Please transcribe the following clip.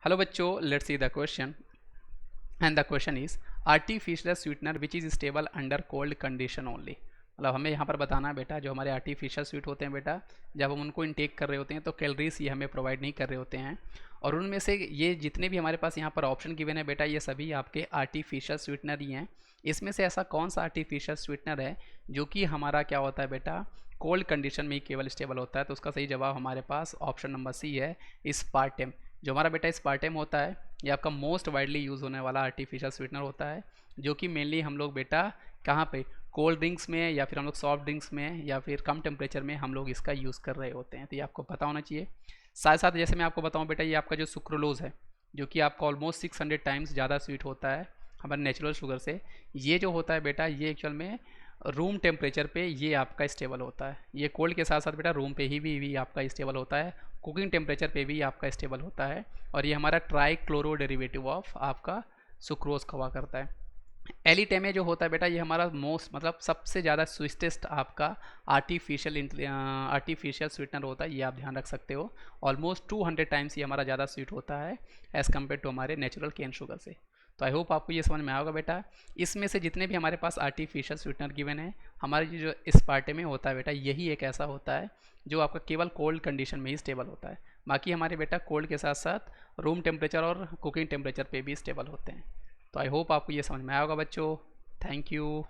Hello बच्चों, let's see the question and the question is artificial sweetener which is stable under cold condition only. मतलब हमें यहाँ पर बताना है बेटा, जो हमारे आर्टिफिशियल स्वीट होते हैं बेटा, जब हम उनको इनटेक कर रहे होते हैं तो कैलोरीज ये हमें प्रोवाइड नहीं कर रहे होते हैं। और उनमें से ये जितने भी हमारे पास यहाँ पर ऑप्शन गिवन है बेटा, ये सभी आपके आर्टिफिशियल स्वीटनर ही हैं। इसमें से ऐसा कौन सा आर्टिफिशियल स्वीटनर है जो कि हमारा क्या होता है बेटा, कोल्ड कंडीशन में ही केवल स्टेबल होता है? तो उसका सही जवाब हमारे पास ऑप्शन नंबर सी है, स्पार्टेम। जो हमारा बेटा स्पार्टेम होता है, ये आपका मोस्ट वाइडली यूज़ होने वाला आर्टिफिशियल स्वीटनर होता है, जो कि मेनली हम लोग बेटा कहाँ पे, कोल्ड ड्रिंक्स में या फिर हम लोग सॉफ्ट ड्रिंक्स में या फिर कम टेम्परेचर में हम लोग इसका यूज़ कर रहे होते हैं। तो ये आपको पता होना चाहिए। साथ साथ जैसे मैं आपको बताऊँ बेटा, ये आपका जो सुक्रोलोज है, जो कि आपका ऑलमोस्ट 600 टाइम्स ज़्यादा स्वीट होता है हमारे नेचुरल शुगर से। ये जो होता है बेटा, ये एक्चुअल में रूम टेम्परेचर पे ये आपका स्टेबल होता है। ये कोल्ड के साथ साथ बेटा रूम पे ही भी आपका स्टेबल होता है, कुकिंग टेम्परेचर पे भी आपका स्टेबल होता है। और ये हमारा ट्राई क्लोरो डेरिवेटिव ऑफ आपका सुक्रोज का हुआ करता है। एलिटेमे जो होता है बेटा, ये हमारा मोस्ट मतलब सबसे ज़्यादा स्वीटेस्ट आपका आर्टिफिशियल स्वीटनर होता है। ये आप ध्यान रख सकते हो, ऑलमोस्ट 200 टाइम्स ये हमारा ज़्यादा स्वीट होता है एज़ कम्पेयर टू हमारे नेचुरल केन शुगर से। तो आई होप आपको ये समझ में आएगा बेटा। इसमें से जितने भी हमारे पास आर्टिफिशियल स्वीटनर गिवन है, हमारे जो स्पार्टे में होता है बेटा, यही एक ऐसा होता है जो आपका केवल कोल्ड कंडीशन में ही स्टेबल होता है। बाकी हमारे बेटा कोल्ड के साथ साथ रूम टेम्परेचर और कुकिंग टेम्परेचर पे भी स्टेबल होते हैं। तो आई होप आपको ये समझ में आएगा बच्चों। Thank you.